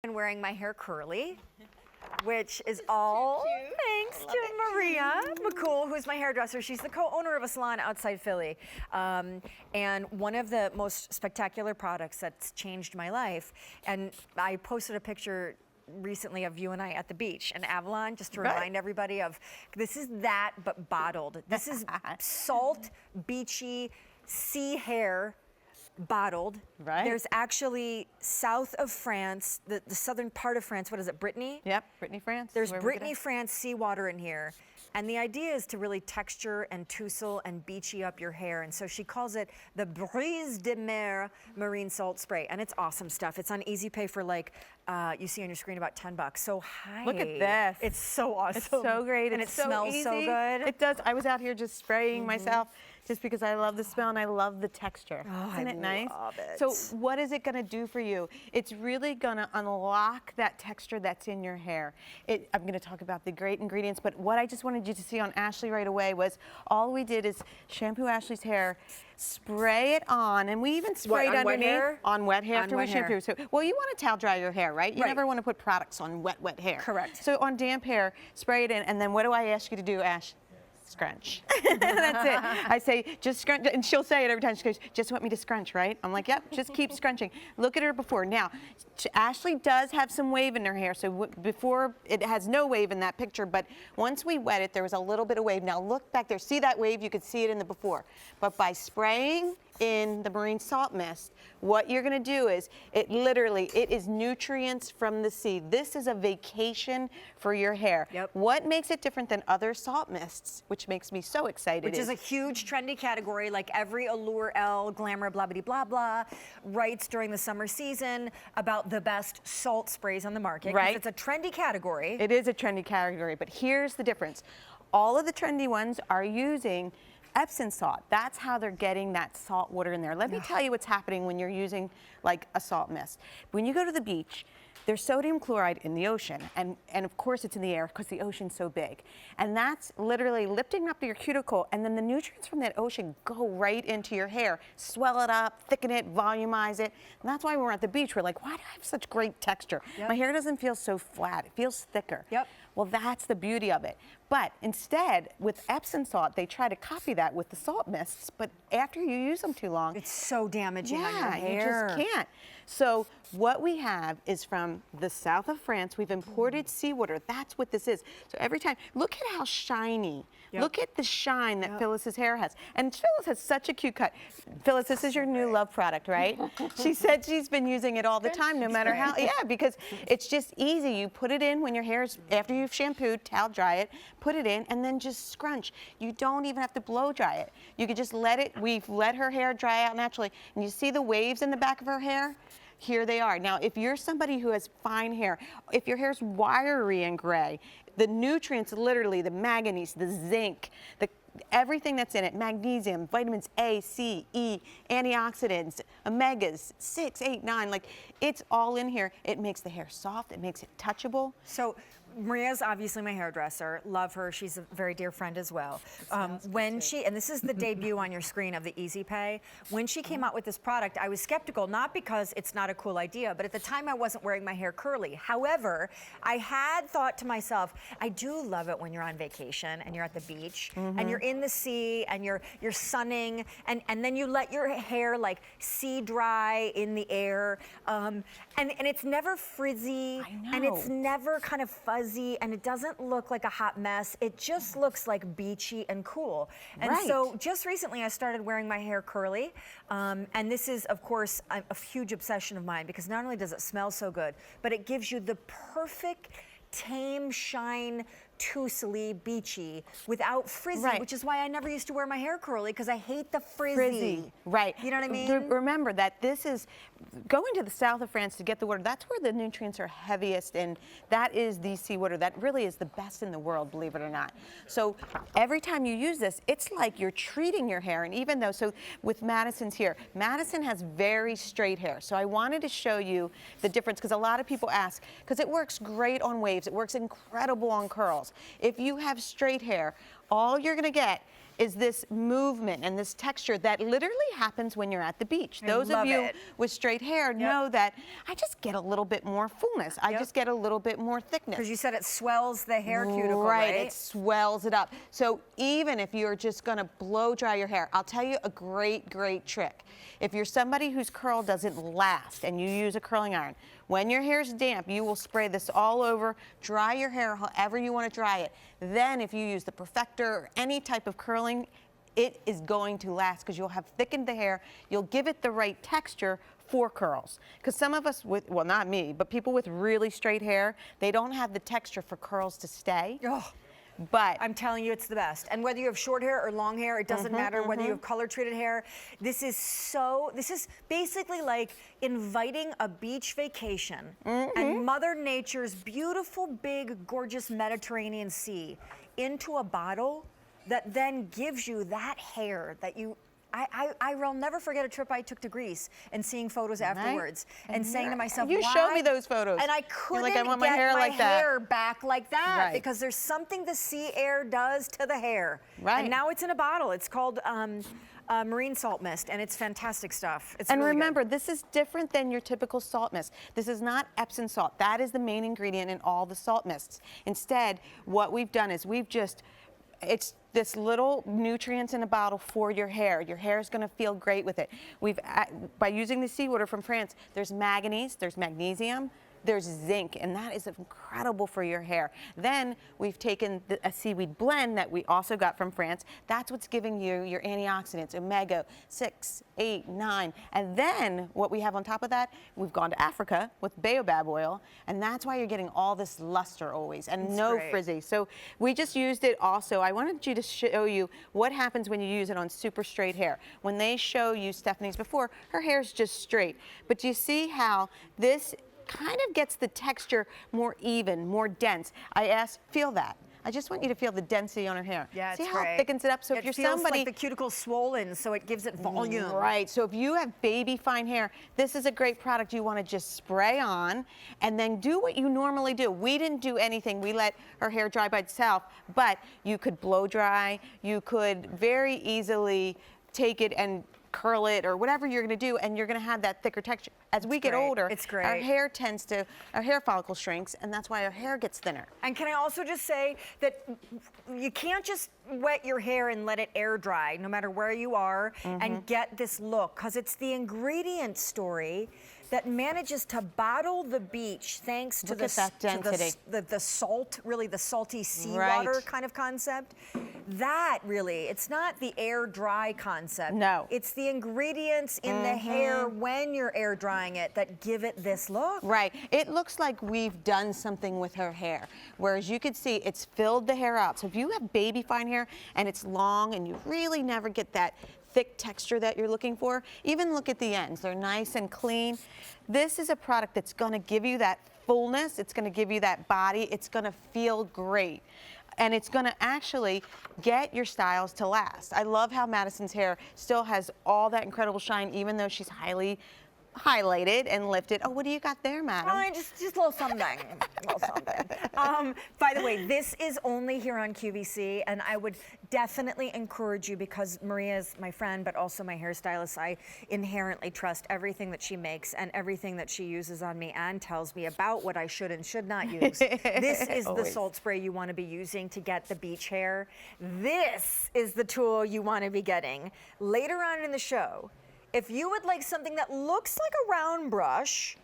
And wearing my hair curly, which is all thanks to Maria McCool, who's my hairdresser. She's the co-owner of a salon outside Philly. And one of the most spectacular products that's changed my life. And I posted a picture recently of you and I at the beach in Avalon, just to remind everybody of, this is that, but bottled. This is salt, beachy, sea hair, bottled. Right. There's actually south of France, the southern part of France, what is it, Brittany? Yep, Brittany, France. There's Brittany, France seawater in here. And the idea is to really texture and tussle and beachy up your hair. And so she calls it the Brise de Mer marine salt spray. And it's awesome stuff. It's on Easy Pay for like, you see on your screen, about $10. So hi. Look at this. It's so awesome. It's so great. And it smells easy. so good. It does. I was out here just spraying myself just because I love the smell and I love the texture. Oh, Isn't it nice? Love it. So what is it going to do for you? It's really going to unlock that texture that's in your hair. I'm going to talk about the great ingredients, but what I just wanted you to see on Ashley right away was all we did is shampoo Ashley's hair, spray it on, and we even sprayed on underneath. wet hair? On wet hair after On we wet hair. shampoo. So, well, you want to towel dry your hair, right? You Right. never want to put products on wet hair. Correct. So on damp hair, spray it in, and then what do I ask you to do, Ash? Scrunch. That's it. I say, just scrunch, and she'll say it every time. She goes, just want me to scrunch, right? I'm like, yep, just keep scrunching. Look at her before. Now, Ashley does have some wave in her hair, so before, it has no wave in that picture, but once we wet it, there was a little bit of wave. Now look back there, see that wave? You could see it in the before. But by spraying in the marine salt mist, what you're gonna do is, it is nutrients from the sea. This is a vacation for your hair. Yep. What makes it different than other salt mists, which makes me so excited, Which is a huge trendy category, like every Allure L, Glamour, blah, blah, blah, blah, writes during the summer season about the best salt sprays on the market. Right. It's a trendy category. It is a trendy category, but here's the difference. All of the trendy ones are using Epsom salt. That's how they're getting that salt water in there. Let me tell you what's happening when you're using like a salt mist. When you go to the beach, there's sodium chloride in the ocean, and of course it's in the air because the ocean's so big. And that's literally lifting up your cuticle, and then the nutrients from that ocean go right into your hair, swell it up, thicken it, volumize it. And that's why when we're at the beach, we're like, why do I have such great texture? Yep. My hair doesn't feel so flat, it feels thicker. Yep. Well, that's the beauty of it. But instead, with Epsom salt, they try to copy that with the salt mists, but after you use them too long, It's so damaging on your yeah, hair. you just can't. So what we have is from the south of France, we've imported seawater. That's what this is. So every time, look at how shiny. Yep. Look at the shine that Phyllis's hair has. And Phyllis has such a cute cut. Phyllis, this is your new love product, right? She said she's been using it all the time, no matter how, because it's just easy. You put it in when your hair's, after you've shampooed, towel dry it, put it in, and then just scrunch. You don't even have to blow dry it. You could just let it, we've let her hair dry out naturally. And you see the waves in the back of her hair? Here they are. Now, if you're somebody who has fine hair, if your hair's wiry and gray, the nutrients, literally the manganese, the zinc, everything that's in it, magnesium, vitamins A, C, E, antioxidants, omegas, 6, 8, 9, like it's all in here. It makes the hair soft, it makes it touchable. So Maria's obviously my hairdresser. Love her. She's a very dear friend as well. When she, and this is the debut on your screen of the Easy Pay, when she came out with this product, I was skeptical, not because it's not a cool idea, but at the time I wasn't wearing my hair curly. However, I had thought to myself, I do love it when you're on vacation and you're at the beach and you're in the sea and you're sunning and then you let your hair like sea dry in the air. And it's never frizzy and it's never kind of fuzzy and it doesn't look like a hot mess. It just looks like beachy and cool. And so just recently I started wearing my hair curly. And this is, of course, a huge obsession of mine because not only does it smell so good, but it gives you the perfect tame shine, tussly, beachy, without frizzy, which is why I never used to wear my hair curly because I hate the frizzy. Right. You know what I mean? Remember that this is going to the south of France to get the water. That's where the nutrients are heaviest, and that is the seawater. That really is the best in the world, believe it or not. So every time you use this, it's like you're treating your hair. And even though, so with Madison's here, Madison has very straight hair. So I wanted to show you the difference because a lot of people ask, because it works great on waves. It works incredible on curls. If you have straight hair, all you're going to get is this movement and this texture that literally happens when you're at the beach. Those of love you it. with straight hair know that I just get a little bit more fullness. I just get a little bit more thickness. Because you said it swells the hair cuticle, Right, right? it swells it up. So even if you're just gonna blow dry your hair, I'll tell you a great, great trick. If you're somebody whose curl doesn't last and you use a curling iron, when your hair's damp, you will spray this all over, dry your hair however you want to dry it. Then if you use the Perfector or any type of curling, it is going to last because you'll have thickened the hair. You'll give it the right texture for curls. Because some of us with, well, not me, but people with really straight hair, they don't have the texture for curls to stay. Oh. But I'm telling you, it's the best. And whether you have short hair or long hair, it doesn't matter. Whether you have color-treated hair, this is basically like inviting a beach vacation and Mother Nature's beautiful, big, gorgeous Mediterranean Sea into a bottle that then gives you that hair that you. I'll never forget a trip I took to Greece and seeing photos afterwards and saying to myself, you showed me those photos. And I You're couldn't like, I want my get hair my like that. hair back like that Right. because there's something the sea air does to the hair. Right. And now it's in a bottle. It's called marine salt mist, and it's fantastic stuff. It's And really remember, good. this is different than your typical salt mist. This is not Epsom salt. That is the main ingredient in all the salt mists. Instead, what we've done is it's this little nutrients in a bottle for your hair. Your hair is going to feel great with it. By using the seawater from France, there's manganese, there's magnesium, there's zinc, and that is incredible for your hair. Then we've taken a seaweed blend that we also got from France. That's what's giving you your antioxidants, omega 6, 8, 9. And then what we have on top of that, we've gone to Africa with baobab oil, and that's why you're getting all this luster always and no great. frizzy. So we just used it also. I wanted you to show you what happens when you use it on super straight hair. When they show you Stephanie's before, her hair's just straight. But you see how this kind of gets the texture more even, more dense. I asked, feel that. I just want you to feel the density on her hair. Yeah, see it's how great. it thickens it up? So it if you're feels somebody like the cuticle's swollen, so it gives it volume. Right, so if you have baby fine hair, this is a great product you want to just spray on and then do what you normally do. We didn't do anything. We let her hair dry by itself, but you could blow dry. You could very easily take it and curl it or whatever you're going to do, and you're going to have that thicker texture. As we get great. older, It's great. our hair follicle shrinks, and that's why our hair gets thinner. And can I also just say that you can't just wet your hair and let it air dry, no matter where you are, and get this look, because it's the ingredient story that manages to bottle the beach thanks to Look at that density. the salt, really the salty seawater Right. kind of concept. That really, it's not the air dry concept. No. It's the ingredients in the hair when you're air drying it that give it this look. Right. It looks like we've done something with her hair. Whereas you could see it's filled the hair out. So if you have baby fine hair and it's long and you really never get that thick texture that you're looking for, even look at the ends. They're nice and clean. This is a product that's going to give you that fullness. It's going to give you that body. It's going to feel great. And it's going to actually get your styles to last. I love how Madison's hair still has all that incredible shine, even though she's highly highlighted and lifted. Oh, what do you got there, madam? Just a little something. A little something. By the way, this is only here on QVC, and I would definitely encourage you, because Maria is my friend, but also my hairstylist. I inherently trust everything that she makes and everything that she uses on me and tells me about what I should and should not use. This is the Always. salt spray you want to be using to get the beach hair. This is the tool you want to be getting later on in the show. If you would like something that looks like a round brush,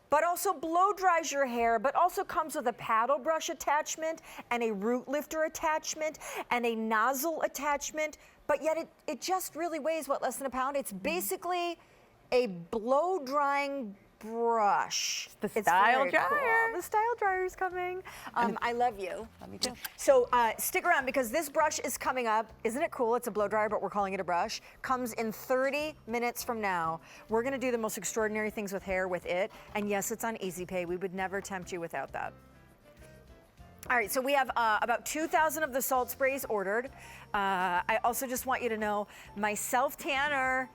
but also blow dries your hair, but also comes with a paddle brush attachment and a root lifter attachment and a nozzle attachment, but yet it just really weighs, what, less than a pound? It's basically a blow drying brush. The It's style very dryer. cool. The style dryer's coming. I love you. Love you too. So stick around, because this brush is coming up. Isn't it cool? It's a blow dryer, but we're calling it a brush. Comes in 30 minutes from now. We're gonna do the most extraordinary things with hair with it. And yes, it's on Easy Pay. We would never tempt you without that. All right, so we have about 2,000 of the salt sprays ordered. I also just want you to know, my self-tanner